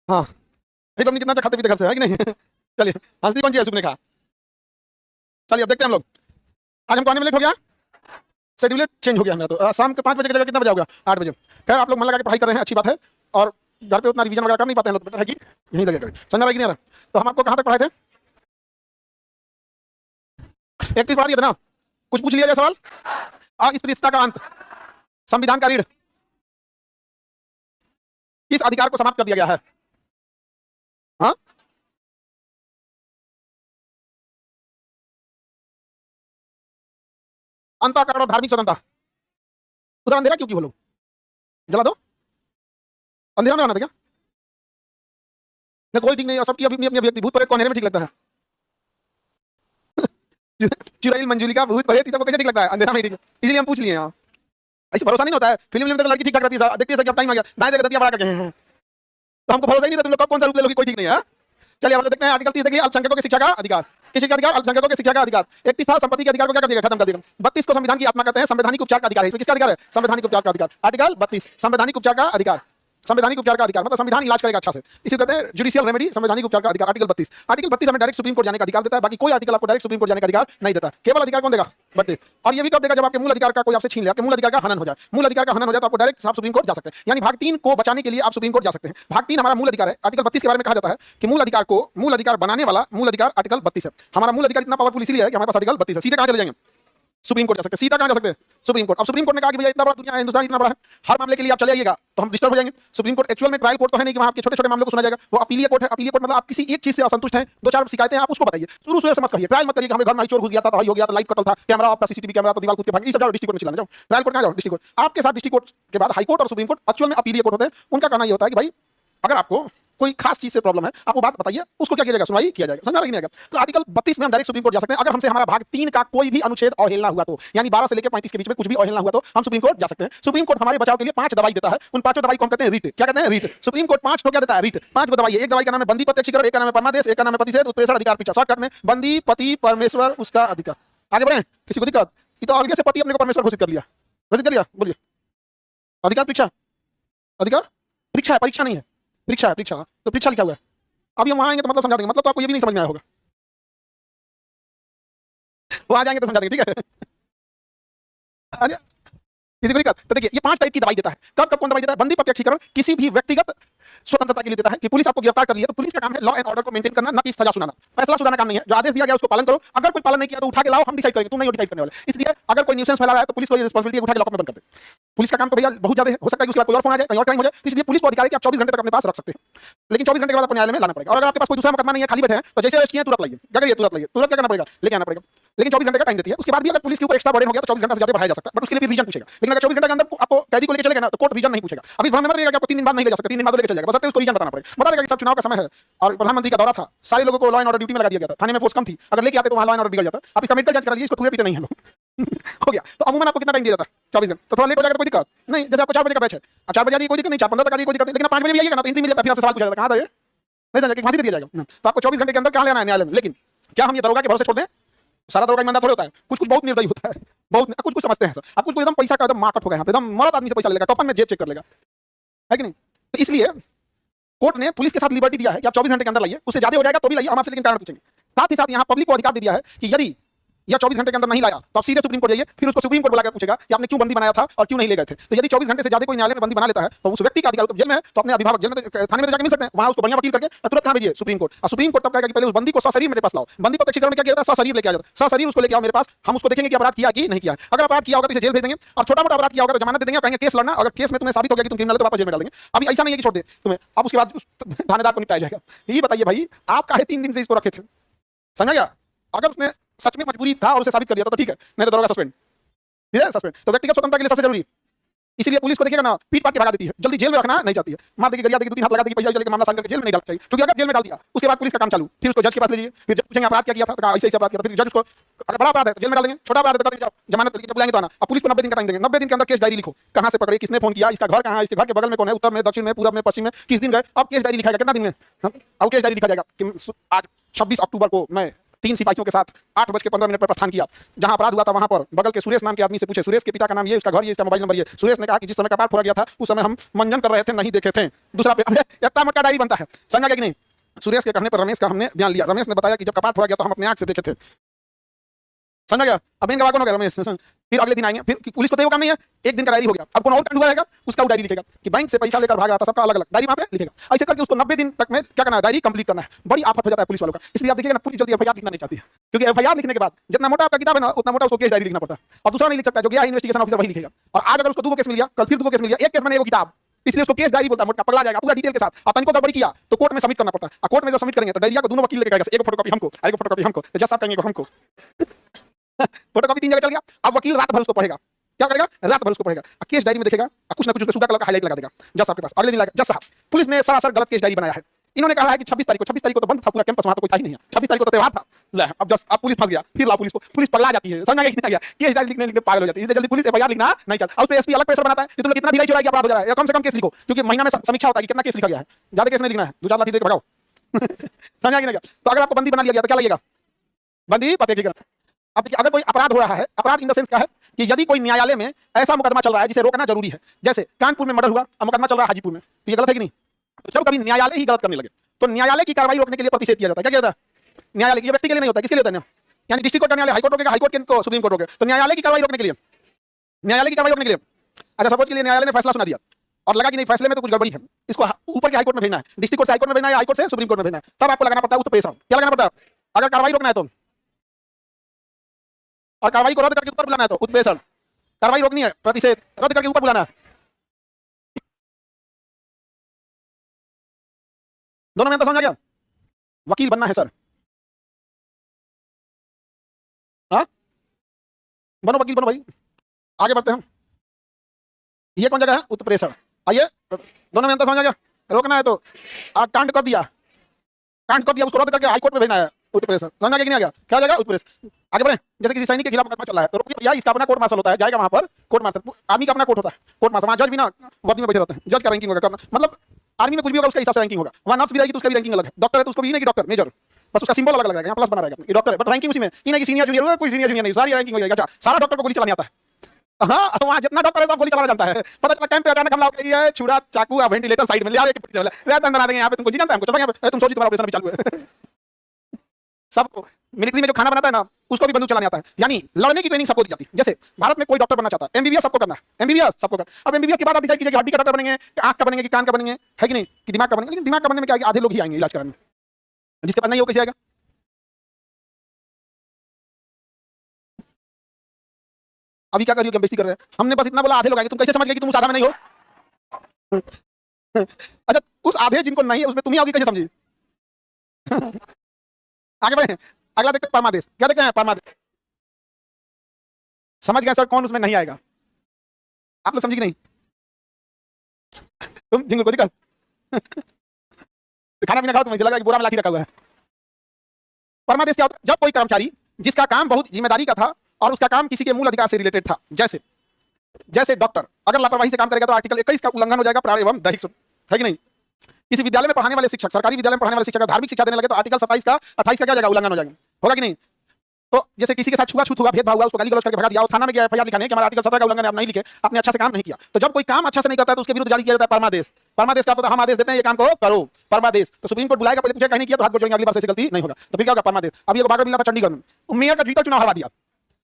हाँ, एक अपनी कितना अच्छा खाते पीते घर से है कि नहीं? चलिए, हंसती कौन सी है सुपने का? चलिए अब देखते हैं हम लोग। आज हमको आने में लेट हो गया, शेड्यूल चेंज हो गया मेरा। तो शाम के 5 बजे की जगह कितना बजे होगा? 8 बजे। खैर आप लोग मन लगा के पढ़ाई कर रहे हैं, अच्छी बात है। और घर पे उतना रिवीजन वगैरह कर नहीं पाते हैं लोग, तो बेटर है कि यहीं लगे करें। समझ रहा है कि नहीं आ रहा? तो हम आपको कहाँ तक पढ़ाए थे? 31 पढ़ा दिया था ना? कुछ पूछ लिया जाए सवाल? अस्पृश्यता का अंत, संविधान का रीढ़, किस अधिकार को समाप्त कर दिया गया है? हाँ, अंतःकरण और धार्मिक स्वतंत्रता। उधर अंधेरा क्यों की वो लोग? जला दो, अंधेरा में रहना था क्या? नहीं, कोई ठीक नहीं, सबकी अपनी अपनी व्यक्ति। भूत प्रेत को अंधेरे में ठीक लगता है। चुड़ैल मंजूली का भूत प्रेत सबको कैसे ठीक लगता है? अंधेरा में ही ठीक। इसलिए हम पूछ लिए हैं। ऐसे भरोसा नहीं होता है। फिल्म में तो लड़की ठीक ठाक रहती है, देखती है कि अब टाइम आ गया, दाएं देखते दिया बड़ा करके हैं। तो हमको भरोसा ही नहीं था, तुम लोग कब कौन सा रूप ले लोगे, कोई ठीक नहीं है। चलिए हम लोग देखते हैं आर्टिकल 30 देखिए, अल्पसंख्यकों की शिक्षा का अधिकार। किसी का अधिकार? अल्पसंख्यकों की शिक्षा का अधिकार। 31 था संपत्ति के अधिकार को क्या कर दिया, खत्म कर दिया। 32 को संविधान की आत्मा कहते हैं, संवैधानिक उपचार का अधिकार है। इसमें किसका अधिकार है? संवैधानिक उपचार का अधिकार। आर्टिकल 32 संवैधानिक उपचार का अधिकार। संवैधानिक उपचार का अधिकार मतलब संविधान इलाज करेगा अच्छा से, इसे कहते हैं जुडिशियल रेमेडी, संवैधानिक उपचार का अधिकार। आर्टिकल 32। आर्टिकल 32 हमें डायरेक्ट सुप्रीम कोर्ट जाने का अधिकार देता है, बाकी कोई आर्टिकल आपको डायरेक्ट सुप्रीम कोर्ट जाने का अधिकार नहीं देता। केवल अधिकार कौन देगा? बट और ये भी कब देगा? जब आपके मूल अधिकार का कोई आपसे छीन ले, आपके मूल अधिकार का हनन हो जाए। मूल अधिकार का हनन हो जाए तो आपको डायरेक्ट आप सुप्रीम कोर्ट जा सकते हैं। यानी भाग 3 को बचाने के लिए आप सुप्रीम कोर्ट जा सकते हैं। भाग 3 हमारा मूल अधिकार है। आर्टिकल 32 के बारे में कहा जाता है कि मूल अधिकार को मूल अधिकार बनाने वाला मूल अधिकार आर्टिकल 32 है। हमारा मूल अधिकार इतना पावरफुल इसलिए है कि हमारे पास आर्टिकल 32 है। सीधे कहां चले जाएंगे? सुप्रीम कोर्ट जा सकते हैं। सीधा कहां जा सकते हैं? Supreme court. अब सुप्रीम कोर्ट ने कहा कि भैया इतना बड़ा दुनिया है, हिंदुस्तान इतना बड़ा है, हर मामले के लिए आप चले आइएगा, तो हम डिस्टर्ब हो जाएंगे। सुप्रीम कोर्ट एक्चुअल में ट्रायल कोर्ट तो है नहीं कि वहां आपके छोटे छोटे मामलों को सुना जाएगा। वो अपीलीय कोर्ट है। अपीलीय कोर्ट मतलब आप किसी एक चीज से असंतुष्ट हैं, 2-4 शिकायतें आप उसको बताइए, शुरू से मत करिए। ट्रायल मत करिए कि हमारे घर में चोर घुस गया था, हो गया था, लाइट कटल था, कैमरा आपका सीसीटीवी कैमरा तो दीवार कूद के भाग, ये सब जाओ डिस्ट्रिक्ट कोर्ट में चिल्लाने जाओ। ट्रायल कोर्ट कहां जाओ? District court. आपके साथ डिस्ट्रिक्ट कोर्ट के बाद हाई कोर्ट और सुप्रीम कोर्ट एक्चुअल में अपीलीय कोर्ट होते हैं। उनका कहना ये होता है कि भाई अगर आपको कोई खास चीज से प्रॉब्लम है, आप वो बात बताइए, उसको क्या किया जाएगा? सुनवाई किया जाएगा। समझ आ रहा है कि नहीं? तो आर्टिकल 32 में हम डायरेक्ट सुप्रीम कोर्ट जा सकते हैं। अगर हमसे हमारा भाग 3 का कोई भी अनुच्छेद अवहेलना हुआ तो, यानी 12 से लेकर 35 के बीच में कुछ भी अवहेलना हुआ तो हम सुप्रीम कोर्ट जा सकते हैं। सुप्रीम कोर्ट हमारे बचाव के लिए 5 दवाई देता है। उन 5 दवाई को हम कहते हैं रीट। क्या कहते हैं? रीट। सुप्रीम कोर्ट 5 को क्या देता है? रीट। 5 को दवाई है। एक दवाई का नाम है बंदी प्रत्यक्षीकरण, एक का नाम है परमादेश, एक का नाम है प्रतिषेध उत्प्रेषण अधिकार पीछा। शॉर्टकट में बंदी पति परमेश्वर उसका अधिकार। आगे बढ़े, किसी को दिक्कत? ये तो आगे से पति अपने को परमेश्वर घोषित कर लिया। घोषित कर लिया, बोलिए। अधिकार परीक्षा, अधिकार परीक्षा है, परीक्षा नहीं है, परीक्षा है। परीक्षा तो परीक्षा लिखा हुआ है। अभी हम वहां आएंगे तो मतलब समझा देंगे। मतलब तो आपको ये भी नहीं समझ में आया होगा, वो आ जाएंगे तो समझा देंगे, ठीक है? अरे किसी को दिक्कत? तो देखिए ये 5 टाइप की दवाई देता है। कब कब कौन दवाई देता है? बंदी प्रत्यक्षीकरण किसी भी व्यक्तिगत स्वतंत्रता के लिए देता है कि पुलिस आपको गिरफ्तार कर लिया तो पुलिस का काम है लॉ एंड ऑर्डर को मेंटेन करना, ना कि सजा सुनाना। फैसला सुनाना काम नहीं है। जो आदेश दिया गया उसको पालन करो। अगर कोई पालन नहीं किया तो उठा के लाओ, हम डिसाइड करेंगे, तुम नहीं डिसाइड करने वाले। इसलिए अगर कोई न्यूसेंस फैला रहा है तो पुलिस को ये रिस्पांसिबिलिटी है उठा के लॉकअप में बंद कर दे। पुलिस का काम तो भैया बहुत ज्यादा है, हो सकता है कि उसके बाद कोई और फोन आ जाए, कहीं और क्राइम हो जाए, इसलिए पुलिस को अधिकार है कि आप 24 घंटे तक अपने पास रख सकते हैं, लेकिन 24 घंटे के बाद आपको न्यायालय में लाना पड़ेगा। और अगर आपके पास कोई दूसरा मुकदमा नहीं है, खाली बैठे हैं, तो जैसे अरेस्ट किए तुरंत लाइए। क्या करिए? तुरंत लाइए। तुरंत क्या करना पड़ेगा? लेके आना पड़ेगा। लेकिन 24 घंटे का टाइम देती है। उसके बाद भी अगर पुलिस के ऊपर एक्स्ट्रा बर्डन हो गया तो 24 घंटे से ज्यादा बढ़ाया जा सकता है, बट उसके लिए भी रीजन पूछेगा। लेकिन अगर 24 घंटे के अंदर आपको कैदी को लेके चले गए ना तो कोर्ट रीजन नहीं पूछेगा। अभी भ्रम में मत रहिएगा कि आपको 3 दिन बाद नहीं ले जा सकते, 3 दिन बाद लेके चले जाएगा, बस उसको रीजन बताना पड़ेगा। बता देगा कि सब चुनाव का समय है और प्रधानमंत्री का दौरा था, सारे लोगों को लॉ एंड ऑर्डर ड्यूटी में लगा दिया गया था, थाने में फोर्स कम थी, अगर लेके आते तो वहां लॉ एंड ऑर्डर बिगड़ जाता। आप इसका मेडिकल जांच करा लीजिए, इसको पूरे पीटे नहीं है लोग। हो गया। तो अमूमन आपको कितना टाइम दिया जाता? 24 घंटे। तो थोड़ा लेट हो जाएगा तो कोई दिक्कत नहीं। जैसे आपको 4 बजे का बैच है, 4 बजे आइए, कोई दिक्कत नहीं, 4:15 तक आइए, कोई दिक्कत नहीं। लेकिन 5 बजे भी आइएगा ना तो एंट्री मिल जाता, फिर आपसे सवाल पूछा जाता, कहां था ये? नहीं समझा कि फांसी दे दिया जाएगा। तो आपको 24 घंटे के अंदर कहां लेना है? न्यायालय में। लेकिन क्या हम ये दरोगा के भरोसे छोड़ दें? सारा दरोगा ईमानदार थोड़े होता है, कुछ कुछ बहुत निर्दयी होता है, बहुत कुछ कुछ समझते हैं सर। आप कुछ एकदम पैसा का एकदम मार्केट हो गया, यहाँ पे एकदम मरद आदमी से पैसा ले लेगा, टॉपन में जेब चेक कर लेगा, है कि नहीं? तो इसलिए कोर्ट ने पुलिस के साथ लिबर्टी दिया है कि आप 24 घंटे के अंदर लाइए, उससे ज्यादा हो जाएगा तो भी लाइए, हम आपसे लेकिन कारण पूछेंगे। साथ ही साथ यहाँ पब्लिक को अधिकार दे दिया है कि यदि या 24 घंटे के अंदर नहीं लाया तो आप सीधे सुप्रीम कोर्ट जाइए, फिर उसको सुप्रीम कोर्ट बुलाकर पूछेगा कि आपने क्यों बंदी बनाया था और क्यों नहीं ले गए थे। तो यदि 24 घंटे से ज्यादा कोई न्यायालय में बंदी बना लेता है तो उस व्यक्ति का अधिकार, जेल में है तो अपने अभिभावक जेल में थाने में जाकर मिल सकते हैं, वहां उसको बढ़िया वकील करके तुरंत कहां भेजिए? Supreme court. और सुप्रीम कोर्ट तब कहेगा कि पहले उस बंदी को सशरीर मेरे पास लाओ। बंदी प्रत्यक्षीकरण में क्या किया जाता है? सशरीर लेके आ जाता है, सशरीर उसको लेके आओ मेरे पास, हम उसको देखेंगे कि अपराध किया कि नहीं किया। अगर अपराध किया होगा तो इसे जेल भेज देंगे, और छोटा मोटा अपराध किया होगा तो जमानत दे देंगे, कहेंगे केस लड़ना, अगर केस में तुम्हें साबित हो गया कि तुम क्रिमिनल हो तो वापस जेल में डाल देंगे। अभी ऐसा नहीं है कि छोड़ दे तुम्हें, अब उसके बाद थानेदार को निपटाया जाएगा। ये बताइए भाई, आप काहे 3 दिन से इसको रखे थे? समझ गया? अगर उसने सच में मजबूरी था और उसे साबित कर दिया तो ठीक है, नहीं तो दरोगा सस्पेंड, ठीक है? सस्पेंड। तो व्यक्तिगत स्वतंत्रता के लिए सबसे जरूरी, इसलिए पुलिस को देखिएगा ना, पीट पाट के भगा देती है, जल्दी जेल में रखना नहीं चाहती है। मार देगी, गरिया देगी, 2-3 हाथ लगा देगी, पैसा चलेगा, मामला साइन करके जेल में नहीं डालना चाहिए। क्योंकि अगर जेल में डाल दिया उसके बाद पुलिस का काम चालू, फिर उसको जज के पास ले जाइए, फिर जज पूछेंगे अपराध क्या किया था, तो ऐसे ऐसे अपराध किया था, फिर जज उसको, अगर बड़ा अपराध है जेल में डाल देंगे, छोटा अपराध है तो जाओ जमानत करके बुलाएंगे तो आना। अब पुलिस को 90 दिन का टाइम देंगे, 90 दिन के अंदर केस डायरी लिखो, कहां से पकड़े, किसने फोन किया, इसका घर कहां है, इसके घर के बगल में कौन है, उत्तर में, दक्षिण में, पूरब में, पश्चिम में, किस दिन गए। अब केस डायरी लिखा जाएगा, कितना दिन में? अब केस डायरी लिखा जाएगा कि आज 26 अक्टूबर को मैं 3 सिपाहियों के साथ 8:15 पर प्रस्थान किया। जहां अपराध हुआ था वहां पर बगल के सुरेश नाम के आदमी से पूछे, सुरेश के पिता का नाम ये, उसका घर ये, इसका मोबाइल नंबर ये। सुरेश ने कहा कि जिस समय कपाट फोड़ा गया था उस समय हम मंजन कर रहे थे, नहीं देखे थे। दूसरा इतना मोटा डायरी बनता है, समझा गया कि नहीं। सुरेश के कहने पर रमेश का हमने बयान लिया। रमेश ने बताया कि जब कपाट फोड़ा गया तो हम अपने आंख से देखे थे, समझा गया। अब इन गवाह कौन हो गया? रमेश। फिर अगले दिन आएंगे, फिर पुलिस को तो ये काम नहीं है, एक दिन का डायरी हो गया। अब कौन और कांड हुआ रहेगा उसका वो डायरी लिखेगा कि बैंक से पैसा लेकर भाग रहा था, सबका अलग अलग डायरी वहां पे लिखेगा। ऐसे करके उसको 90 दिन तक में क्या करना है, डायरी कंप्लीट करना है। बड़ी आफत हो जाता है पुलिस वालों का। इसलिए आप देखिएगा ना, पुलिस जल्दी एफआईआर लिखना नहीं चाहती है, क्योंकि एफआईआर लिखने के बाद जितना मोटा आपका किताब है ना, उतना मोटा उसको केस डायरी लिखना पड़ता है। और दूसरा नहीं लिख सकता, जो गया इन्वेस्टिगेशन ऑफिसर वही लिखेगा। और आज अगर उसको 2 केस मिल गया, कल फिर 2 केस मिल गया, एक केस में वो किताब, इसलिए उसको केस डायरी बोलता है। मोटा पगला जाएगा पूरा डिटेल के साथ। और तनिको गड़बड़ी किया तो कोर्ट में सबमिट करना पड़ता है। और कोर्ट में जब सबमिट करेंगे तो डायरिया को दोनों वकील लेके आएगा, एक फोटोकॉपी हमको, एक फोटोकॉपी हमको, तो जज साहब कहेंगे हमको। फोटोकॉपी 3 जगह चल गया। अब वकील रात भर उसको पढ़ेगा, क्या करेगा, रात भर उसको पढ़ेगा, केस डायरी में देखेगा, कुछ ना कुछ सूखा कलर का हाईलाइट लगा देगा जज साहब के पास। अगले दिन लगा, जज साहब पुलिस ने सरासर गलत केस डायरी बनाया है। इन्होंने कहा है कि 26 तारीख को तो बंद था पूरा कैंपस, वहां तो कोई था ही नहीं है। 26 तारीख को तो त्योहार था। ले अब जज, अब पुलिस फंस गया। फिर ला पुलिस को, पुलिस पगला जाती है, समझ आ गया कि नहीं आ गया। केस डायरी लिखने लिखने पागल हो जाती है। जल्दी पुलिस एफआईआर लिखना नहीं चाहता। उस पे एसपी अलग प्रेशर बनाता है कि तुम लोग कितना ढिलाई चुराई किया, अपराध हो जा रहा है, कम से कम केस लिखो, क्योंकि महीना में समीक्षा होता है कि कितना केस लिखा गया है। ज्यादा केस नहीं लिखना है, 2-4 लाठी देकर भगाओ। समझ आ गया। तो अगर आपको बंदी बना लिया गया तो क्या लगेगा, बंदी प्रत्यक्षीकरण। अब देखिए, अगर कोई अपराध हो रहा है, अपराध इन द सेंस क्या है कि यदि कोई न्यायालय में ऐसा मुकदमा चल रहा है जिसे रोकना जरूरी है, जैसे कानपुर में मर्डर हुआ, अब मुकदमा चल रहा है हाजीपुर में, तो ये गलत है कि नहीं। तो जब कभी न्यायालय ही गलत करने लगे तो न्यायालय की कार्रवाई रोकने के लिए प्रतिषेध किया जाता है। क्या किया जाता है? न्यायालय की, व्यक्ति के लिए नहीं होता, किसके लिए होता है? यानी डिस्ट्रिक्ट कोर्ट का न्यायालय, हाईकोर्ट रोकेगा, हाईकोर्ट को सुप्रीम कोर्ट रोकेगा। तो न्यायालय की कार्रवाई रोकने के लिए, न्यायालय की कार्रवाई रोकने के लिए, अच्छा सपोज के लिए न्यायालय ने फैसला सुना दिया और लगा कि नहीं फैसले में तो कुछ गड़बड़ी है, इसको ऊपर के हाईकोर्ट में भेजना है, डिस्ट्रिक्ट कोर्ट से हाईकोर्ट में भेजना है, हाईकोर्ट से सुप्रीम कोर्ट में भेजना है, तब आपको लगाना पड़ता है उत्प्रेषण। क्या लगाना पड़ता है अगर कार्रवाई रोकना है तो? और कार्रवाई को रद्द करके ऊपर बुलाना है तो उत्प्रेषण। कार्रवाई रोकनी है, प्रतिषेध, रद्द करके ऊपर बुलाना है। दोनों में अंतर समझ आ गया? वकील बनना है सर, हाँ बनो वकील बनो भाई। आगे बढ़ते हैं। ये कौन जगह है? उत्प्रेषण। आइए, दोनों में अंतर समझ आ गया? रोकना है तो कांड कर दिया, कांड कर दिया, उसको रद्द करके हाईकोर्ट में भेजना है, उत्प्रेषण। समझ आ गया कि नहीं आ गया? क्या जाएगा? उत्प्रेषण। आगे बढ़े। जैसे किसी सैनिक के खिलाफ मुकदमा चल रहा है तो रोकिए भैया, इसका अपना कोर्ट मार्शल होता है, जाएगा वहां पर कोर्ट मार्शल। आर्मी का अपना कोर्ट होता है, कोर्ट मार्शल। वहां जज भी ना वर्दी में बैठे रहते हैं, जज का रैंकिंग होगा, मतलब आर्मी में कुछ भी होगा उसका हिसाब से रैंकिंग होगा। वहां नर्स भी रहेगी तो उसका भी रैंकिंग अलग है। डॉक्टर है तो उसको भी नहीं कि डॉक्टर मेजर, बस उसका सिंबल अलग अलग रहेगा, यहाँ प्लस बना रहेगा, ये डॉक्टर है, बट रैंकिंग उसी में। ये नहीं कि सीनियर जूनियर, कोई सीनियर जूनियर नहीं, सारी रैंकिंग हो जाएगी। अच्छा, सारा डॉक्टर को गोली चलानी आता है। हाँ, वहाँ जितना डॉक्टर है सब गोली चलाना जानता है। पता चला कैंप पे अचानक हमला हो गया है, छुरा चाकू या वेंटिलेटर साइड में ले आ रहे अंदर देंगे यहाँ पे, तुमको जी जानता है, हमको चला यहाँ पे, तुम सोचिए तुम्हारा ऑपरेशन भी चालू है। सबको मिलिट्री में जो खाना बनाता है ना, उसको भी बंदूक चलाने आता है। यानी लड़ने की ट्रेनिंग सबको दी जाती है। जैसे भारत में कोई डॉक्टर बनना चाहता है, एमबीबीएस सबको करना है, एमबीबीएस सबको करना। अब एमबीबीएस के बाद आप डिसाइड कीजिए कि हड्डी का डॉक्टर बनेंगे, कि आंख का बनेंगे, कि कान का बनेंगे, है कि नहीं, कि दिमाग का बनेंगे। लेकिन दिमाग का बनने में क्या है, आधे लोग ही आएंगे इलाज कराने, जिसके पास नहीं हो कैसे आएगा? अभी क्या करिए, बेइज्जती कर रहे हैं। हमने बस इतना बोला आधे लोग आएंगे, तुम कैसे समझ गए कि तुम उस आधा में नहीं हो? अच्छा, उस आधे जिनको नहीं है उसमें तुम ही आओगी, कैसे समझी? आगे बढ़े, अगला देखते हैं परमादेश। क्या देखते हैं? परमादेश। समझ गए सर कौन उसमें नहीं आएगा? आप लोग समझी कि नहीं? तुम जिंगल को दिक्कत खाना पीना खाओ, तुम्हें लग रहा है कि बोरा में लाठी रखा हुआ है। परमादेश क्या होता है? जब कोई कर्मचारी जिसका काम बहुत जिम्मेदारी का था और उसका काम किसी के मूल अधिकार से रिलेटेड था, जैसे डॉक्टर अगर लापरवाही से काम करेगा तो आर्टिकल 21 का उल्लंघन हो जाएगा, प्राण एवं दैहिक है कि नहीं। किसी विद्यालय में पढ़ाने वाले शिक्षक, सरकारी विद्यालय में पढ़ाने वाले शिक्षक का धार्मिक शिक्षा देने लगे तो आर्टिकल 27 का 28 का क्या जाएगा? उल्लंघन हो जाएगा, होगा कि नहीं। तो जैसे किसी के साथ छुआछूत हुआ, भेदभाव हुआ, उसको गाली गलौज करके भगा दिया, और थाना में गया एफआईआर लिखाने कि हमारा आर्टिकल 17 का उल्लंघन है, आप नहीं लिखे, आपने अच्छा से काम नहीं किया। तो जब कोई काम अच्छा से नहीं करता है तो उसके विरुद्ध जारी किया जाता है परमादेश। परमादेश का पता हम आदेश देते हैं ये काम को करो, परमादेश। तो सुप्रीम कोर्ट बुलाएगा, पहले पूछेगा कहीं नहीं किया तो हाथ जोड़ जोड़ेंगे, अगली बार से ऐसी गलती नहीं होगा। तो फिर क्या होगा? परमादेश। अभी एक बागर मिला था चंडीगढ़ में, मेयर का जीता चुनाव हरा दिया,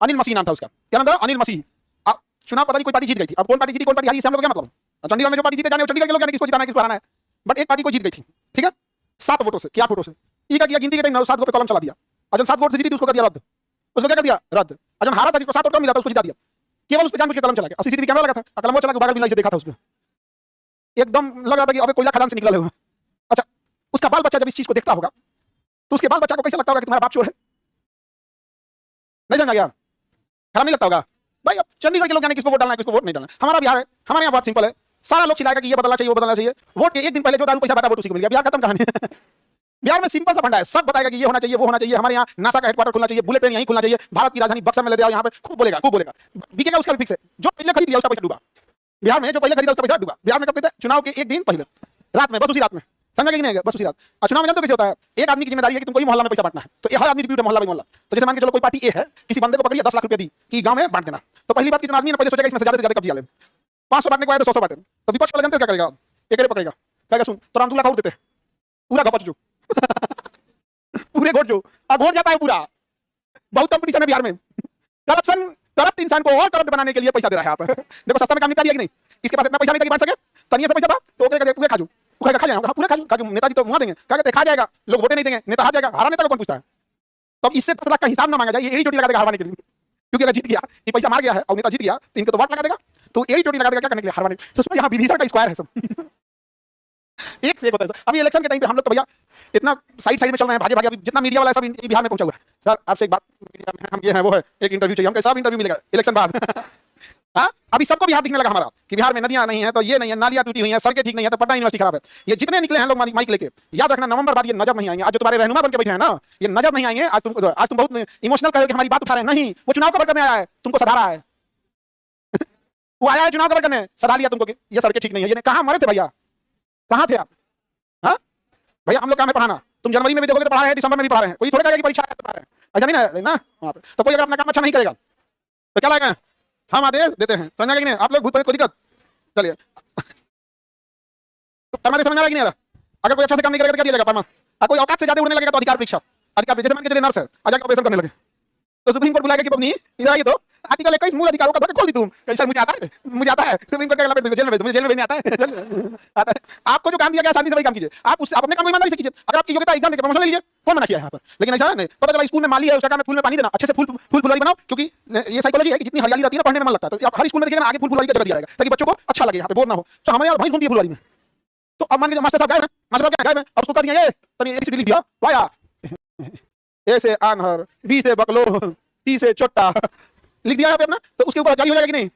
अनिल मसीह नाम था उसका। क्या नाम था? अनिल मसीह। चुनाव पता नहीं कोई पार्टी जीत गई थी, अब कौन पार्टी जीती कौन पार्टी हारी, इससे हम लोग क्या मतलब? चंडीगढ़ में जो पार्टी जीते जाने, चंडीगढ़ के लोग जाने किसको जिताना है, किसको हराना है। बट एक पार्टी को जीत गई थी, ठीक है, 7 वोटों से, क्या वोटों से। ई का किया गिनती के टाइम 7 वोट पे कॉलम चला दिया, और जब 7 वोट से जीती थी उसको कर दिया रद्द। उसको क्या कर दिया? रद्द। और जब हारा था जिसको 7 वोट कम मिला था उसको जिता दिया, केवल उस पे जानबूझ के कलम चला गया। और सीसीटीवी कैमरा लगा था, कलम चला के बागर मिला से देखा था उसमें, एकदम लग रहा था कि अबे कोयला खदान से निकला हुआ। अच्छा, उसका बाल बच्चा जब इस चीज को देखता होगा तो उसके बाल बच्चा को कैसे लगता होगा कि तुम्हारा बाप चोर है? नहीं समझ गया? खराब नहीं लगता होगा भाई? अब चंडीगढ़ के लोग जाने किसको वोट डालना है, किसको वोट नहीं डालना। हमारा बिहार है, हमारे यहाँ बहुत सिंपल है, सारा लोग चिल्लाएगा कि ये बदलना चाहिए, वो बदलना चाहिए। वोट के एक दिन पहले जो दारू पैसा बांटा वोट उसी को मिल गया, बिहार खत्म कहानी। बिहार में सिंपल सा फंडा है, सब बताएगा कि ये होना चाहिए, वो होना चाहिए, हमारे यहाँ नासा का हेडक्वार्टर खुलना चाहिए, बुलेट ट्रेन यहीं खुलना चाहिए, भारत की राजधानी बक्सर में ले जाओ, यहाँ पे खूब बोलेगा, खूब बोलेगा। बिकेगा उसका भी फिक्स है, जो पहले खरीद लिया उसका पैसा डूबा। बिहार में जो पहले खरीदा उसका पैसा डूबा। बिहार में कब कहते हैं? चुनाव के एक दिन पहले रात में, बस उसी रात में समझा कि नहीं? बस उसी रात। चुनाव में जानते हो कैसे होता है? एक आदमी की जिम्मेदारी है कि तुमको ही मोहल्ला में पैसा बांटना है, तो हर आदमी डिप्यूट है मोहल्ला बाई मोहल्ला। तो जैसे मान के चलो कोई पार्टी ए है, किसी बंदे को पकड़ लिया 10 लाख रुपया दी कि गांव में बांट देना, तो पहली बात कितना आदमी ने पहले सोचेगा इसमें से ज्यादा कब्जा ले, 500 बांटने को आया तो 100 बांटे, तो विपक्ष वाला जानते हो क्या करेगा? एक पकड़ेगा, कहेगा सुन तो राम 2 लाख और देते, पूरा गपच जो पूरे घोट जो घोट जाता है पूरा। बहुत कंपटीशन है बिहार में, करप्शन, करप्ट इंसान को और करप्ट बनाने के लिए पैसा दे रहा है आप। देखो सस्ता में काम निपटा दिया कि नहीं? इसके पास इतना पैसा नहीं था कि बांट सके, तनिया से पैसा था तो पूरे खा जो, खा जाएगा, पूरे खा जो, नेताजी तो मुआ देंगे, क्या कहते खा जाएगा, लोग वोटे नहीं देंगे, नेता हार जाएगा, हारा नेता को कौन पूछता है? तब इससे 10 लाख का हिसाब ना मांगा जाए, ये एड़ी चोटी लगा देगा हारवाने के लिए, क्योंकि अगर जीत गया, ये पैसा मार गया है और नेता जीत गया तो इनको तो वोट लगा देगा, तो एड़ी चोटी लगा देगा क्या करने के लिए? हारवाने। तो उसमें यहाँ विभीषण का स्क्वायर है सब एक से एक होता है सर। अभी इलेक्शन के टाइम पे हम लोग तो भैया इतना साइड में चल रहे हैं, भागे भागे, अभी जितना मीडिया वाला है सब बिहार में पहुंचा हुआ है। सर आपसे एक बात, मीडिया में हम ये है वो है, एक इंटरव्यू चाहिए, हम कैसा इंटरव्यू मिलेगा इलेक्शन बाद हाँ, अभी सबको बिहार दिखने लगा हमारा कि बिहार में नदियां नहीं है तो ये नहीं है, नालियां टूटी हुई हैं, सड़कें ठीक नहीं है तो पटना यूनिवर्सिटी खराब है। ये जितने निकले हैं लोग माइक लेके, याद रखना नवंबर बाद ये नजर नहीं आएंगे। आज जो तुम्हारे रहनुमा बन के बैठे हैं ना, ये नजर नहीं आएंगे। आज तुम बहुत इमोशनल कहे कि हमारी बात उठा रहे हैं, नहीं, वो चुनाव कवर करने आया है, तुमको सधा रहा है वो आया है चुनाव कवर करने, सधा लिया तुमको कि ये सड़कें ठीक नहीं है। ये कहाँ मरे थे भैया, कहाँ थे आप? हाँ भैया हम लोग काम है पढ़ाना, तुम जनवरी में भी देखोगे तो पढ़ा रहे हैं, दिसंबर में भी पढ़ा रहे हैं, कोई थोड़ा कहेगा कि परीक्षा है तो पढ़ा रहे हैं, ऐसा नहीं ना वहाँ पे। तो कोई अगर अपना काम अच्छा नहीं करेगा तो क्या लगेगा? हम आदेश देते हैं, समझा कि नहीं? आप लोग भूत प्रेत कोई दिक्कत, चलिए परमादेश समझ आ रहा कि नहीं आ रहा? अगर कोई अच्छा से काम नहीं करेगा तो क्या दिया जाएगा? परमा। कोई औकात से ज्यादा उड़ने लगेगा तो अधिकार परीक्षा, अधिकार जैसे मान के चलिए नर्स है, आज ऑपरेशन करने लगे तो सुप्रीम कोर्ट बुलाएगा कि पत्नी इधर आइए, तो आर्टिकल 21 मूल अधिकारों का धक्का खोल दी तुम, कैसा मुझे आता है, मुझे आता है, सुप्रीम कोर्ट का अगला जेल में, मुझे जेल में नहीं आता है आता है। आपको जो काम दिया गया शांति से वही काम कीजिए, आप उससे अपने काम को ईमानदारी से कीजिए। अगर आपकी योग्यता एग्जाम देकर प्रमोशन ले लीजिए, कौन मना किया है यहाँ पर? लेकिन ऐसा नहीं, पता चला स्कूल में माली है, उसका काम है फूल में पानी देना, अच्छे से फूल फुलवारी बनाओ, क्योंकि ये साइकोलॉजी है कि जितनी हरियाली रहती है ना पढ़ने में मन लगता है, तो आप हर स्कूल में देखिएगा आगे फूल फुलवारी का जगह दिया जाएगा ताकि बच्चों को अच्छा लगे, यहाँ पे बोर ना हो। तो हमारे यहाँ भैंस घूमती है फुलवारी में, तो अब मान लीजिए मास्टर साहब गायब है, मास्टर साहब क्या गायब है, अब उसको कर दिया ये तनी एबीसीडी लिख दिया, वाया ए से आनहर, बी से बकलो, सी से चोट्टा लिख दिया यहाँ पे अपना, तो उसके ऊपर जारी हो जाएगा कि नहीं?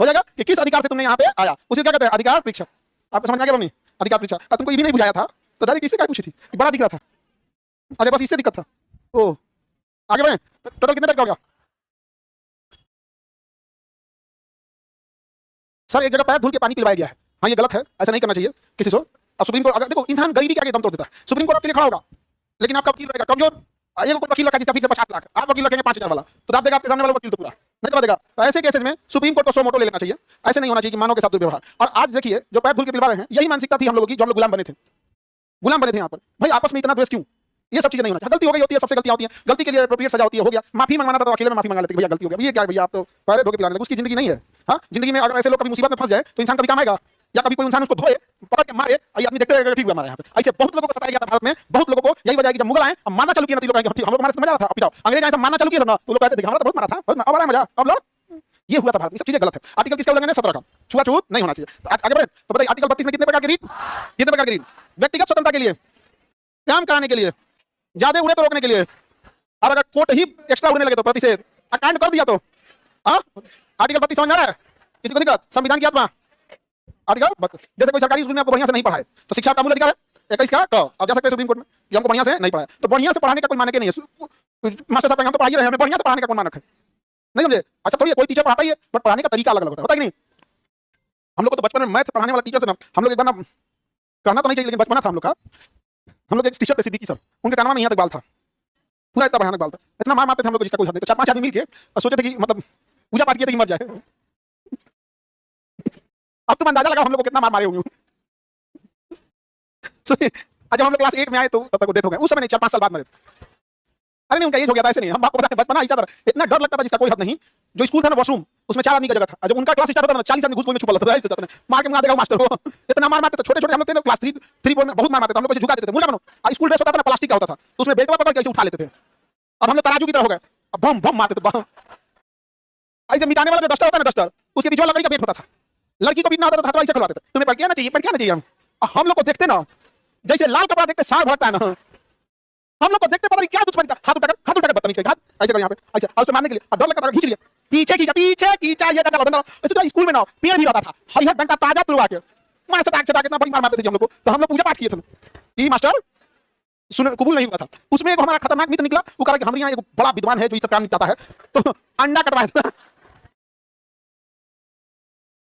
हो जाएगा कि किस अधिकार से तुमने यहाँ पे आया, उसे क्या कहते हैं? अधिकार परीक्षा। आपको समझ आ गया? अधिकार परीक्षा। तुमको ये भी नहीं बुझाया था तो डायरेक्ट इससे क्या पूछी थी? बड़ा दिख रहा था, अरे बस इससे दिक्कत था। ओ आगे बढ़े, टोटल कितने का हो गया सर? एक जगह पैर धुल के पानी पिलवाया गया है, हाँ ये गलत है, ऐसा नहीं करना चाहिए किसी से। अब सुप्रीम कोर्ट, अगर देखो इंसान गरीबी के आगे दम तोड़ देता है, सुप्रीम कोर्ट आपके लिए खड़ा होगा, लेकिन आपका वकील रहेगा कमजोर। एक कोई वकील रखा जिसका फीस है 50 लाख, आप वकील रखेंगे 5000 वाला, तो आप देगा आपके सामने वाला वकील तो पूरा नहीं दबा देगा। तो ऐसे केसेस में सुप्रीम कोर्ट को 100 मोटो ले लेना चाहिए, ऐसे नहीं होना चाहिए कि मानव के साथ दुर्व्यवहार। और आज देखिए जो पैर धुल के पिलवा रहे हैं, यही मानसिकता थी हम लोगों की, जो हम लोग गुलाम बने थे, गुलाम बने थे यहाँ पर। भाई आपस में इतना द्वेष क्यों? ये सब चीजें नहीं होना चाहिए। गलती हो गई होती है, सबसे गलतियां होती हैं, गलती के लिए एप्रोप्रिएट सजा होती है, हो गया। माफी मंगवाना था तो अकेले में माफी मंगा लेते भैया गलती हो गया, ये क्या भैया आप तो पैर धो के पिलाने लगे, उसकी जिंदगी नहीं है। हाँ जिंदगी में अगर ऐसे लोग कभी मुसीबत में फंस जाए तो इंसान कभी काम आएगा? या कभी कोई इंसान उसको धोए पकड़ के मारे, ये आदमी देखते रहेगा ठीक हुआ हमारे यहाँ पे। ऐसे बहुत लोगों को सताया गया था भारत में, बहुत लोगों को। यही वजह है कि जब मुगल आए अब मानना चालू किया ना, तो लोग हम लोग हमारे समझ आ रहा था, अंग्रेज आए तो मानना चालू किया ना, तो लोग कहते थे हमारा तो बहुत मारा था, अब आ रहा है मजा, अब लो ये हुआ था भारत में। सब चीजें गलत है। आर्टिकल किसका उल्लंघन है? 17 का, छुआछूत नहीं होना चाहिए। आगे बढ़े तो बताइए आर्टिकल 32 में कितने प्रकार की रीट, कितने प्रकार की रीट? व्यक्तिगत स्वतंत्रता के लिए, काम कराने के लिए, ज्यादा उड़े तो रोकने के लिए, और अगर कोर्ट ही एक्स्ट्रा उड़ने लगे तो प्रतिषेध, कांड कर दिया तो। आर्टिकल 32 समझ आ रहा है किसी को? दिक्कत? संविधान की आत्मा आर्टिकल, जैसे कोई सरकारी स्कूल में आपको बढ़िया से नहीं पढ़ाए तो शिक्षा का मूल अधिकार है 21 का, अब जा सकते हैं सुप्रीम कोर्ट में कि हमको बढ़िया से नहीं पढ़ाया, तो बढ़िया से पढ़ाने का कोई माने के नहीं है। मास्टर साहब हम तो पढ़ाई रहे हैं, हमें बढ़िया से पढ़ाने का कौन मानक है? नहीं समझे? अच्छा थोड़ी कोई टीचर पढ़ाता ही है, बट पढ़ाने का तरीका अलग अलग होता है कि नहीं? हम लोग को तो बचपन में मैथ पढ़ाने वाला टीचर से ना, हम लोग एक बार ना, कहना तो नहीं चाहिए लेकिन बचपना था हम लोग का, हम लोग एक टीचर थे सिद्दीकी सर, उनके कान में यहाँ तक बाल था, पूरा इतना भयानक बाल था, इतना मार मारते थे हम लोग जिसका कोई हद नहीं। तो 4-5 आदमी मिलके और सोचे थे कि मतलब पूजा पाठ किए थे कि मर जाए। अब तुम अंदाजा लगाओ हम लोग को कितना मार मारे होंगे। जब हम लोग क्लास 8 में आए तो तब तक डेथ हो गया, उस समय नहीं, 4-5 साल बाद मरे। अरे नहीं उनका एज हो गया था, ऐसे नहीं, हम आपको बताएं बचपना ऐसा था, इतना डर लगता था जिसका कोई हद नहीं। जो स्कूल था ना वॉशरूम, उसमें 4 आदमी का जगह था, जब उनका क्लास स्टार्ट होता था 40 आदमी घुस कोई में छुपा रहता था, मार के मुंगा देगा मास्टर को, इतना मार मारते थे। छोटे छोटे हम लोग थे क्लास 3-4 में, बहुत मार मारते थे हम लोग, झुका देते थे। मुझे मानो स्कूल ड्रेस होता था ना, प्लास्टिक का होता था, तो उसमें बेटवा पकड़ के ऐसे उठा लेते थे। अब हम लोग तराजू की तरह हो गए, अब बम बम मारते थे। ऐसे मिटाने वाला जो डस्टर होता है ना, डस्टर, उसके बीच वाला लकड़ी का बेट होता था, लड़की को बीतना होता था, हाथ ऐसे खुलवाते थे। तुम्हें पढ़ के आना चाहिए, पढ़ के आना चाहिए। हम लोग को देखते ना, जैसे लाल कपड़ा देखते साढ़ भरता है ना, हम लोग को देखते पता नहीं क्या कुछ बनता, हाथ उठाकर बदतमीज करके, हाथ ऐसे कर यहाँ पे ऐसे, और उसको मारने के लिए डर लगता था, खींच लिया पीछे खींचा ये डंडा बंदा। तो स्कूल में ना पेड़ भी रहता था, हरिहर डंडा ताजा तुड़वा के मार से कितना बड़ी मार मारते थे हम लोग को। तो हम लोग पूजा पाठ किए थे कि मास्टर सुन कबूल नहीं हुआ था। उसमें एक हमारा खतरनाक मित्र निकला, वो कहा कि हमारे यहाँ एक बड़ा विद्वान है जो इस काम निपटाता है, तो अंडा कटवाया।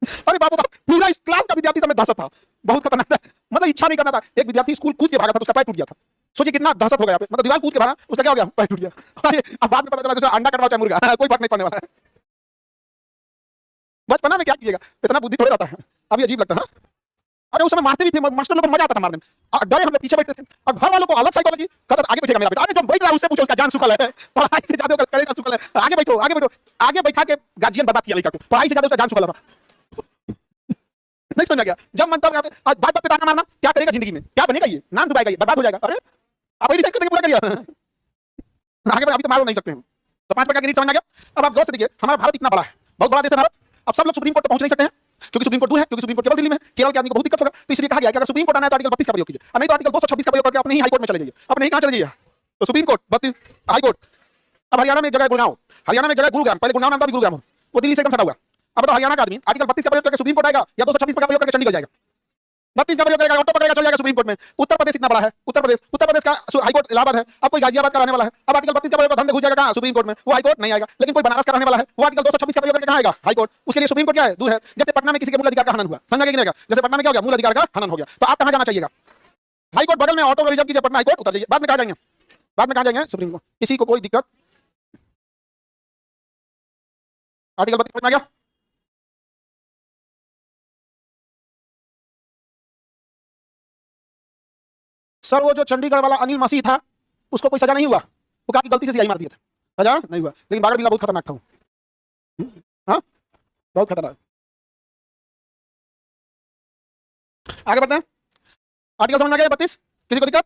अरे बाबू पूरा क्लास का विद्यार्थी समय दहशत था, बहुत खतरनाक था। मतलब इच्छा नहीं करना था। एक विद्यार्थी स्कूल कूद के भागा था, उसका पैर टूट गया था। सोचिए कितना दहशत हो गया, मतलब दीवार कूद के भागा, उसका क्या हो गया, पैर टूट गया। अरे अब बाद में पता चला अंडा कटवा चाहे मुर्गा, कोई फर्क नहीं पड़ने वाला है। बचपना में क्या कीजिएगा, इतना बुद्धि थोड़ा रहता है, अभी अजीब लगता है। अरे उस समय मारते भी थे, मास्टर लोग को मजा आता था मारने में, डरे हम लोग पीछे बैठते थे। और घर वालों को अलग साइकोलॉजी, कहता आगे बैठेगा मेरा बेटा, अरे जो बैठ रहा है उससे पूछो उसका जान सुखल है, पढ़ाई से ज्यादा करेगा सुखल है, आगे बैठो आगे बैठो। आगे बैठा के गार्जियन बर्बाद किया लड़का को, पढ़ाई से ज्यादा उसका जान सुखल था। नहीं समझा गया, जब मन तब बात बात पे ताना मारना, क्या करेगा जिंदगी में, क्या बनेगा, ये नाम डुबाएगा, ये बर्बाद हो जाएगा। अरे आप डिसाइड करके पूरा करिए, आगे अभी तो मार नहीं सकते हैं। तो 5 प्रकार की रीत समझ आ गया। अब आप गौर से देखिए, हमारा भारत इतना बड़ा है, बहुत बड़ा देश है भारत। अब सब लोग सुप्रीम कोर्ट पहुंच नहीं सकते हैं, क्योंकि सुप्रीम कोर्ट दूर है, क्योंकि सुप्रीम कोर्ट केवल दिल्ली में, केरल के आदमी को बहुत दिक्कत होगा। तो इसलिए कहा गया कि अगर सुप्रीम कोर्ट आना है तो आर्टिकल 32 का प्रयोग कीजिए, और नहीं तो आर्टिकल 226 का प्रयोग करके अपने ही हाई कोर्ट में चले जाइए। अपने ही कहां चले जाइए, तो सुप्रीम कोर्ट 32 हाई कोर्ट। अब हरियाणा में एक जगह है गुड़गांव, हरियाणा में एक जगह गुरुग्राम, पहले गुड़गांव नाम था, अभी गुरुग्राम, वो दिल्ली से एकदम सटा हुआ। अब तो हरियाणा का आदमी आर्टिकल 32 का प्रयोग करके सुप्रीम कोर्ट आएगा, या 226 का प्रयोग करके चंडीगढ़ जाएगा। 32 का प्रयोग करेगा, ऑटो पकड़ेगा, चल जाएगा सुप्रीम कोर्ट में। उत्तर प्रदेश इतना बड़ा है, उत्तर प्रदेश का हाई कोर्ट इलाहाबाद है, अब कोई गाजियाबाद का रहने वाला है, अब आर्टिकल 32 का प्रयोग धंधे घुस जाएगा कहां, सुप्रीम कोर्ट में, वो हाई कोर्ट नहीं आएगा। लेकिन कोई बनारस का रहने वाला है, वो आर्टिकल 226 का प्रयोग करके कहां आएगा, हाई कोर्ट। उसके लिए सुप्रीम कोर्ट क्या है, दूर है। जैसे पटना में किसी के मूल अधिकार का हनन हुआ, समझा कि नहीं, जैसे पटना में क्या हो गया, मूल अधिकार का हनन हो गया, तो आप कहां जाना चाहिएगा, हाई कोर्ट बगल में, ऑटो रिजर्व कीजिए, पटना हाई कोर्ट उतर जाइए। बाद में कहां जाएंगे, बाद में कहां जाएंगे, सुप्रीम कोर्ट। किसी को कोई दिक्कत, आर्टिकल 32 में आ गया। सर वो जो चंडीगढ़ वाला अनिल मसीह था, उसको कोई सजा नहीं हुआ, वो काफी गलती से सीआई मार दिया था, सजा नहीं हुआ। लेकिन बागर बिल्ला बहुत खतरनाक था वो, हाँ बहुत खतरनाक। आगे बढ़ते हैं, आर्टिकल समझ आ गया 32, किसी को दिक्कत।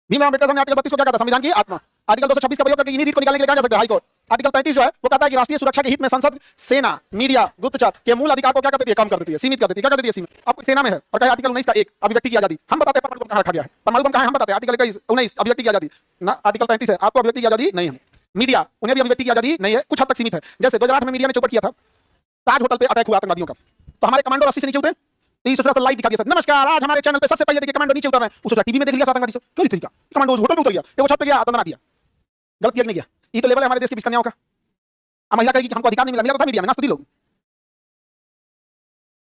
भीमराव अम्बेडकर ने आर्टिकल 32 को क्या कहता, संविधान की आत्मा। आर्टिकल 226 का प्रयोग करके इन्हीं रीत को निकालने के लिए कहा जा सकता है हाई कोर्ट। आर्टिकल 33 जो है वो कहता है कि राष्ट्रीय सुरक्षा के हित में संसद, सेना, मीडिया, गुप्तचर के मूल अधिकार को क्या कर देती है, कम कर देती है, सीमित कर देती है। क्या कर देती है, सीमित। अब सेना में है और कहा आर्टिकल 19 का 1 अभिव्यक्ति की आजादी, हम बताते हैं परमाणु बम कहां रखा गया है, परमाणु बम कहां है हम बताते हैं, आर्टिकल 19 अभिव्यक्ति की आजादी ना, आर्टिकल 33 है, आपको अभिव्यक्ति की आजादी नहीं है। मीडिया, उन्हें भी अभिव्यक्ति की आजादी नहीं है, कुछ हद तक सीमित है। जैसे 2008 में मीडिया ने चौपट किया था, ताज होटल पे अटैक हुआ आतंकवादियों का, तो हमारे कमांडो रस्सी से नीचे उतरे, लाइव दिखा दिया, नमस्कार आज हमारे चैनल पे सबसे पहले देखिए कमांडो नीचे उतर रहे हैं। उस टीवी में देख लिया आतंकवादी से, क्यों नहीं, कमांडो होटल पे उतर गया, वो छत पे गया, आतंक दिया, गलत किया नहीं किया। ये तो लेवल है हमारे देश की बिस्कन्याओं का। महिला कहेगी कि हमको अधिकार नहीं मिला, मिला था मीडिया में, नास्ती लोग।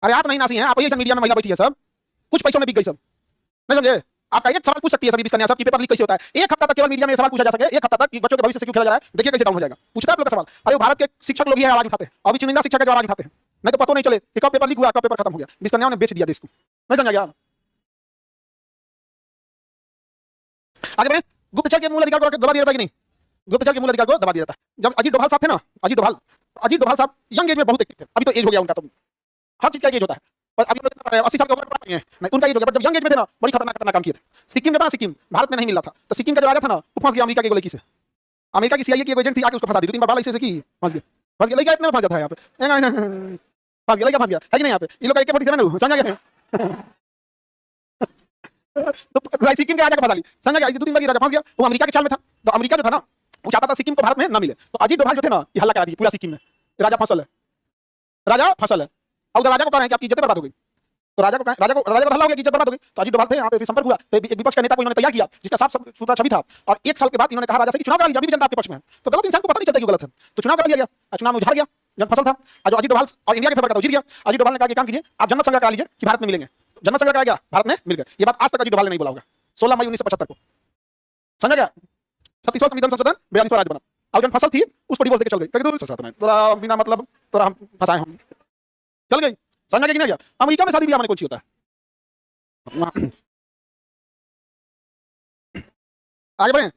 अरे आप नहीं नासी हैं, आप ये मीडिया में महिला बैठी है, सब कुछ पैसों में बिक गई सब, नहीं समझे। आपका एक सवाल पूछ सकती है सभी बिस्कन्या, सबकी पेपर लीक कैसे होता है, एक हफ्ता तक केवल मीडिया में सवाल पूछा जा सके, एक हफ्ता तक कि बच्चों के भविष्य से क्यों खेला जा रहा है, देखिए कैसे डाउन हो जाएगा। पूछता है आप लोग का सवाल, अरे भारत के शिक्षक लोग ही आवाज उठाते हैं, अभी चुनिंदा शिक्षक जो आवाज उठाते हैं, नहीं तो पता नहीं चले कि कब पेपर लीक हुआ, कब पेपर खत्म हो गया। बिस्कन्याओं ने बेच दिया देश को, नहीं समझा गया। आगे बढ़े, गुप्तचर के मूल अधिकार को दबा दिया जाता है कि नहीं, गुप्तचर के मूल अधिकार को दबा दिया जाता है। जब अजीत डोभाल साहब थे ना, अजीत डोभाल साहब यंग एज में बहुत एक्टिव थे, अभी तो एज हो गया उनका, तो हर चीज का एज होता है, पर अभी 80 साल के ऊपर नहीं है, नहीं उनका एज हो गया, पर जब यंग एज में थे ना, बड़ी खतरनाक काम किए थे। सिक्किम का था, सिक्किम भारत में नहीं मिला था, तो सिक्किम का जो राजा था ना, वो फंस गया अमेरिका की गोलकी से। अमेरिका की सीआईए की एजेंट थी, आके उसको फंसा दी, 2-3 बार बाल ऐसे की, फंस गया लड़का, इतने में फंस जाता है यहाँ पे, फंस गया लड़का, फंस गया है कि नहीं यहाँ पे। ये लोग AK-47 समझा गया, तो सिक्किम के राजा को फंसा ली, समझा गया, 2-3 बार राजा फंस गया, वो अमेरिका के चाल में था। तो अमेरिका जो था ना, वो चाहता था सिक्किम को भारत में ना मिले, तो अजीत डोभाल जो थे ना, ये हल्ला करा दी पूरा सिक्किम में, राजा फसल है, राजा फसल है। और राजा को कहा है कि आपकी इज्जत बर्बाद हो गई, तो राजा को हल्ला हो गया कि इज्जत बर्बाद हो गई। तो अजीत डोभाल थे, यहाँ पे संपर्क हुआ, तो विपक्ष का नेता को इन्होंने तैयार किया, जिसका साफ सुथरा छवि था, और 1 साल के बाद इन्होंने कहा राजा से कि चुनाव करा लीजिए, अभी भी जनता आपके पक्ष में है। तो गलत इंसान को पता नहीं चलता क्यों गलत है, तो चुनाव करा लिया गया, चुनाव में उधार गया, जन फसल था, जो अजीत डोभाल और इंडिया के फेवर का जीत गया। अजीत डोभाल ने कहा कि काम कीजिए, आप जन्नत संग्रह करा लीजिए कि भारत में मिलेंगे, जन्नत संग्रह कराया गया, भारत में मिल गए। ये बात आज तक अजीत डोभाल ने नहीं बोला होगा, 16 मई 1975 को, समझा गया। 37वां संविधान संशोधन 42वां राज्य बना, और जन फसल थी उसको डिवोर्स देके चल गई, कहीं तोरा बिना मतलब तोरा हम फंसाए, हम चल गई, समझा गया कि नहीं गया। अमेरिका में शादी ब्याह में कौन सी होता है, आगे बढ़े।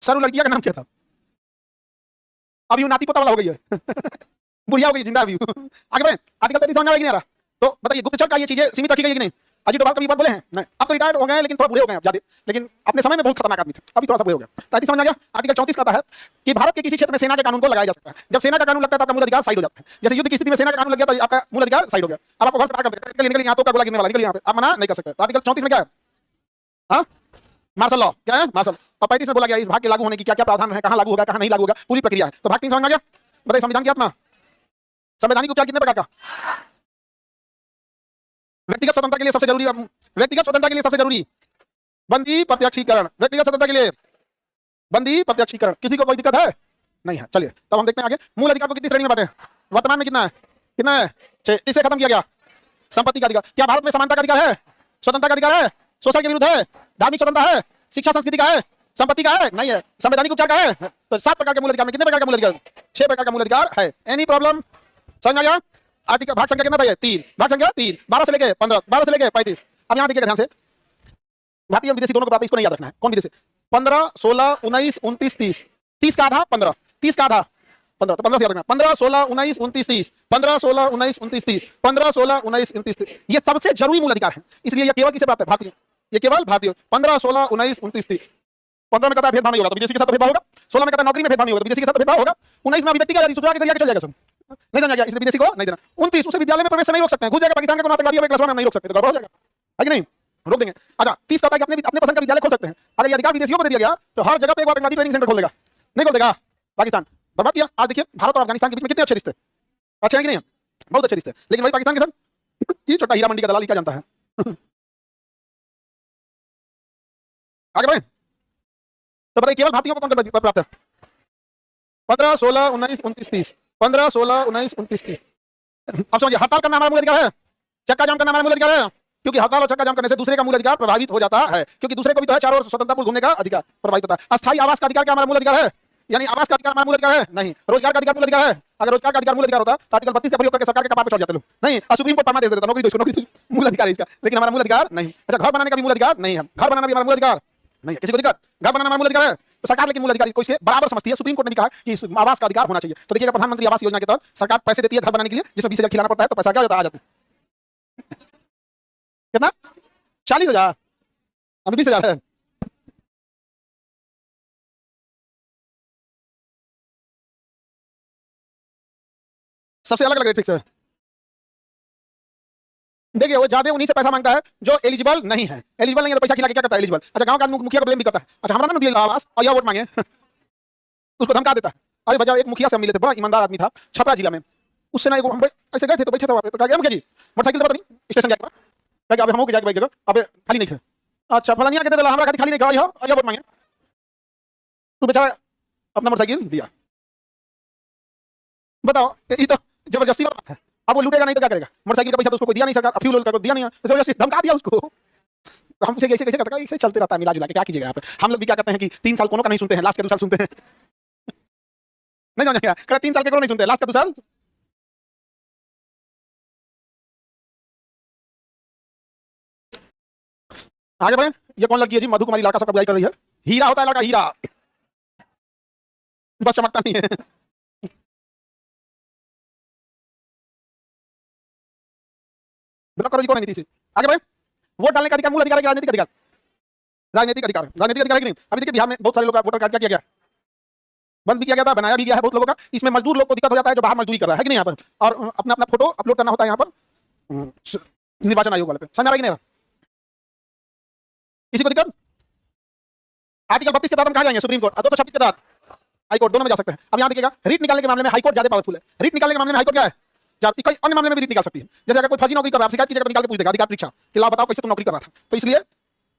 सर लड़किया का नाम क्या था, अभी वो नाती पोता वाला हो गई है बुढ़िया हो गई, जिंदा अभी। आगे बढ़े, आर्टिकल 33 समझ आ नहीं आ रहा, तो बताइए गुप्तचर का ये चीजें सीमित रखी गई कि नहीं। अजीत डोभाल कभी बात बोले हैं नहीं, अब तो रिटायर्ड हो गए, लेकिन थोड़ा बूढ़े हो गए ज्यादा, लेकिन अपने समय में बहुत खतरनाक आदमी थे, अभी थोड़ा सा बूढ़े हो गया। 33 समझ आ गया। आर्टिकल 34 कहता है कि भारत के किसी क्षेत्र में सेना के कानून को लगाया जा सकता है, जब सेना का कानून लगता है तो आपका मूल अधिकार साइड हो जाता है। जैसे युद्ध की स्थिति में सेना का कानून लग गया तो आपका मूल अधिकार साइड हो गया, अब आपको घर से बाहर कर देंगे, निकल यहाँ तो का गोला गिरने वाला, निकल यहाँ पे, आप मना नहीं कर सकते। आर्टिकल 34 में क्या है, हाँ मार्शल लॉ, क्या है मार्शल। और 35 में बोला गया इस भाग के लागू होने की क्या क्या प्रावधान है, कहाँ लागू होगा कहाँ नहीं लागू होगा, पूरी प्रक्रिया है। तो भाग 3 समझ आ गया। बताइए संविधान की आत्मा, संवैधानिक उपचार कितने प्रकार का, व्यक्तिगत स्वतंत्रता के लिए सबसे जरूरी, व्यक्तिगत स्वतंत्रता के लिए सबसे जरूरी बंदी प्रत्यक्षीकरण, व्यक्तिगत स्वतंत्रता के लिए बंदी प्रत्यक्षीकरण। किसी को कोई दिक्कत है नहीं है, चलिए तब हम देखते हैं आगे। मूल अधिकार को कितनी श्रेणी में बांटे, वर्तमान में कितना है, 6, इसे खत्म किया गया, संपत्ति का अधिकार। क्या भारत में समानता का अधिकार है, स्वतंत्रता का अधिकार है, शोषण के विरुद्ध है, धार्मिक स्वतंत्रता है, शिक्षा संस्कृति का है, संपत्ति का है, नहीं है, संवैधानिक उपचार का है। तो 7 प्रकार के मूल अधिकार में कितने प्रकार का मूल अधिकार? 6 प्रकार का मूल अधिकार है। Any problem? समझ आ गया? आर्टिकल भाग संख्या कितना भाई? 3। भाग संख्या 3, 12 से लेके 15, 12 से लेके 35। अब यहां देखिएगा ध्यान से, भारतीय विदेशी दोनों को प्राप्त, इसको नहीं याद रखना है। कौन विदेशी? 15, 16, 19, 29, 30। 30 का आधा 15, 30 का आधा 15, तो 15 से याद रखना। 15, 16, 19, 29, 30। 15, 16, 19, 29, 30। 15, 16, 19, 29, 30। ये सबसे जरूरी मूल अधिकार है, इसलिए ये केवल किसे प्राप्त है? भारतीय। ये केवल भारतीय। 15, 16, 19, 29, 30। 15 में कहता है भेदभाव नहीं होगा, तो विदेशी के साथ भेदभाव होगा। 16 में कहता है नौकरी में भेदभाव नहीं होगा, तो विदेशी के साथ भेदभाव होगा। 19 में अभिव्यक्ति का आजादी, सुचना के चल जाएगा सब, नहीं समझा गया, इसलिए विदेशी को नहीं देना। 29 उसे विद्यालय में प्रवेश नहीं रोक सकते हैं, घुस जाएगा पाकिस्तान का आतंकवादी क्लास में नहीं रोक सकते, तो गड़बड़ हो जाएगा, है कि नहीं? रोक देंगे। अच्छा 30 कहता है कि अपने पसंद का विद्यालय खोल सकते हैं। अगर ये अधिकार विदेशियों को दे दिया गया तो हर जगह पे एक आतंकवादी ट्रेनिंग सेंटर खोल देगा, नहीं खोल देगा? पाकिस्तान बर्बाद किया। आज देखिए भारत और अफगानिस्तान के बीच में कितने अच्छे रिश्ते, अच्छे हैं कि नहीं? बहुत अच्छे रिश्ते। लेकिन वही पाकिस्तान के साथ ये छोटा हीरा मंडी का दलाल क्या जानता है? आगे बढ़े तो बताइए केवल भारतीयों को कौन प्राप्त है? 15, 16, 19, 29, 30। 15, 16, 19, 29, 30। अब समझिए, हड़ताल करना हमारा मूल अधिकार है, चक्का जाम करना हमारा मूल अधिकार है, क्योंकि हड़ताल और चक्का जाम करने से दूसरे का मूल अधिकार प्रभावित हो जाता है, क्योंकि दूसरे को भी तो है चारों ओर स्वतंत्रतापूर्वक घूमने का अधिकार प्रभावित होता है। अस्थायी आवास का अधिकार क्या हमारा मूल अधिकार है? यानी आवास का अधिकार हमारा मूल अधिकार है? नहीं। रोजगार का अधिकार मूल अधिकार है? अगर रोजगार का अधिकार मूल अधिकार होता तो आर्टिकल 32 का प्रयोग करके सरकार के कपार पर चढ़ जाते लोग, नहीं? और सुप्रीम कोर्ट परमानेंट दे देता, नौकरी दो, नौकरी दो, मूल अधिकार है इसका, लेकिन हमारा मूल अधिकार नहीं। अच्छा घर बनाने का भी मूल अधिकार नहीं है, घर बनाना भी हमारा मूल अधिकार नहीं है। किसी को दिक्कत? घर बनाना हमारा मूल अधिकार है, तो सरकार लेकिन मूल अधिकार इसको इसके बराबर समझती है। सुप्रीम कोर्ट ने भी कहा कि आवास का अधिकार होना चाहिए। तो देखिएगा प्रधानमंत्री आवास योजना के तहत सरकार पैसे देती है घर बनाने के लिए, जिसमें 20,000 खिलाना पड़ता है, तो पैसा क्या जाता है? आ जाता है कितना? 40,000, अभी 20,000 है। सबसे अलग अलग रेट फिक्स है। देखिए वो ज्यादा उन्हीं से पैसा मांगता है जो एलिजिबल नहीं है। एलिजिबल नहीं है तो पैसा खिला के क्या करता है? एलिजिबल। अच्छा गांव का मुखिया को ब्लेम भी करता है, अच्छा हमारा ना दिया आवास और यह वोट मांगे उसको धमका देता है। अरे बाजार एक मुखिया से मिले थे, बड़ा ईमानदार आदमी था, छपरा जिला में। उससे ना हम ऐसे गए थे, तो बैठे थे वहां पे, तो क्या मुखिया जी मोटरसाइकिल से पता नहीं स्टेशन जाके अब हम हो जाके बैठ अब खाली नहीं थे। अच्छा फलानिया कहते हमारा गाड़ी खाली नहीं गई हो और वोट मांगे, तू बेचारा अपना मोटरसाइकिल दिया। बताओ ये तो जबरदस्ती वाला बात है। अब वो लूटेगा नहीं तो क्या करेगा? मोटरसाइकिल का पैसा तो उसको कोई दिया नहीं, सरकार फ्यूल का दिया नहीं है, तो जबरदस्ती धमका दिया उसको। तो हम पूछे कैसे कैसे करता है? इसे चलते रहता है मिला जुला के, क्या कीजिएगा? यहाँ पे हम लोग भी क्या करते हैं कि 3 साल कोनो का नहीं सुनते हैं, लास्ट के 2 साल सुनते हैं। नहीं समझ क्या? 3 साल के कोनो नहीं सुनते, लास्ट का 2 साल। आगे बढ़े। ये कौन लड़की है जी? मधु कुमारी लड़का सबका बुराई कर रही है। हीरा होता है लड़का, हीरा, बस चमकता नहीं है। ब्लॉक करो जी, कौन है नीति से? आगे बढ़े। वोट डालने का अधिकार मूल अधिकार है कि राजनीतिक अधिकार? राजनीतिक अधिकार है। राजनीतिक अधिकार है कि नहीं? अभी देखिए बिहार में बहुत सारे लोग का वोटर कार्ड क्या किया गया, बंद भी किया गया था, बनाया भी गया है बहुत लोगों का। इसमें मजदूर लोग को दिक्कत हो जाता है जो बाहर मजदूरी कर रहा है कि नहीं यहाँ पर, और अपना अपना फोटो अपलोड करना होता है यहाँ पर निर्वाचन आयोग वाले पे। समझ आ रहा है कि नहीं? किसी को दिक्कत? आर्टिकल 32 के तहत हम कहाँ जाएंगे? Supreme court. 226 के तहत हाई कोर्ट, दोनों में जा सकते हैं। अब यहाँ देखिएगा रीट निकालने के मामले में हाई कोर्ट ज्यादा पावरफुल है। रीट निकालने के मामले में हाई कोर्ट क्या है? कई अन्य मामले में भी रीट निकाल सकती है। जैसे अगर कोई फर्जी नौकरी कर रहा है, शिकायत कीजिएगा तो निकाल के पूछ देगा अधिकार परीक्षा कि ला बताओ कैसे तुम नौकरी कर रहा था। तो इसलिए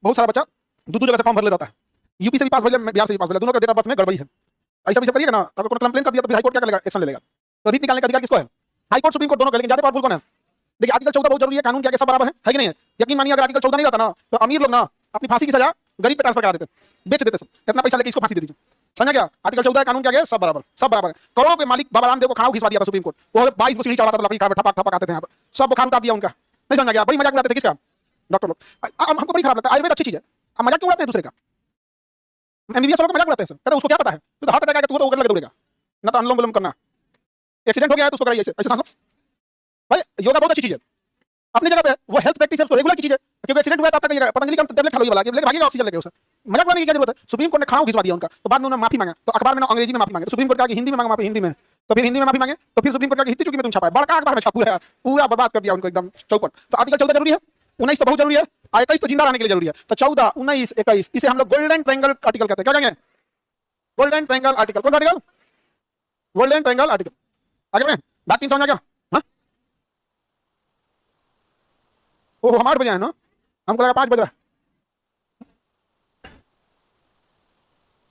बहुत सारा बच्चा दो जगह से फॉर्म भर ले रहता है, यूपी से भी पास भले, बिहार से भी पास भले, दोनों का डेट ऑफ बर्थ में गड़बड़ी है। ऐसा भी करिएगा ना तो अगर कोई कंप्लेन कर दिया तो हाई कोर्ट क्या करेगा? एक्शन ले लेगा। तो रीट निकालने का अधिकार किसको है? हाई कोर्ट सुप्रीम कोर्ट दोनों का, लेकिन ज्यादा पावरफुल कौन है? देखिए आर्टिकल 14 बहुत जरूरी है, कानून क्या सब बराबर है कि नहीं है? यकीन मानिए अगर आर्टिकल 14 नहीं रहता ना तो अमीर लोग ना अपनी फांसी की सजा गरीब पे ट्रांसफर करा देते, बेच देते, सब इतना पैसा लेके इसको फांसी दे दीजिए। समझा क्या? आर्टिकल 14 कानून क्या है? सब बराबर, सब बराबर है। करोड़ों के मालिक बाबा रामदेव को खाना घिसवा दिया था सुप्रीम कोर्ट, वो 22 सीढ़ी चढ़ा था, लकड़ी का ठपक ठपक आते थे यहाँ पर, सब बुखार उतार दिया उनका। नहीं समझा गया? बड़ी मजाक उड़ाते थे किसका? डॉक्टर लोग। हमको बड़ी खराब लगता है, आयुर्वेद अच्छी चीज है, अब मजाक क्यों उड़ाते हैं दूसरे का? एमबीबीएस लोग मजाक उड़ाते हैं, कहते उसको क्या पता है, तो हार्ट अटैक आएगा तो वो उगल लगे दौड़ेगा ना, तो अनुलोम विलोम करना, एक्सीडेंट हो गया है तो उसको कराइए ऐसे ऐसे सांस लो। भाई योगा बहुत अच्छी चीज है अपनी जगह पे, वो हेल्थ प्रैक्टिस है, उसको रेगुलर की चीज है। क्योंकि एक्सीडेंट हुआ तो आपका कहिएगा पतंजलि का टेबलेट खा लो, ये वाला लेके भागेगा, ऑक्सीजन लेके उसे। मजाक उड़ाने की क्या जरूरत है? सुप्रीम कोर्ट ने खाना घिसवा दिया उनका, तो बाद में उन्होंने माफी मांगा, तो अखबार में अंग्रेजी में माफी मांगे, सुप्रीम कोर्ट कहा कि हिंदी में मांगा माफी, हिंदी में, तो फिर हिंदी में माफी मांगे, तो फिर सुप्रीम कोर्ट कहा हिंदी चुकी में तुम छापा है, बड़का अखबार में छापू है, पूरा बर्बाद कर दिया उनको एकदम चौपट। तो आर्टिकल 14 जरूरी है, 19 तो बहुत जरूरी है, 21 तो जिंदा रहने के लिए जरूरी है। तो 14, 19, 21 इसे हम लोग गोल्डन ट्रायंगल आर्टिकल कहते हैं। क्या कहेंगे? Golden triangle article. कौन सा आर्टिकल? Golden triangle article. आगे में बात 3 समझ आ गया? ओह हम 8 बजे आए ना, हमको लगा 5 बज रहा है।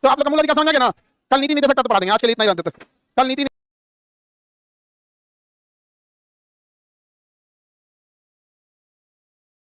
तो आप लोग का मूल अधिकार समझ आ गया ना? कल नीति नहीं दे सकता तो पढ़ा देंगे, आज के लिए इतना ही रहते तक। कल नीति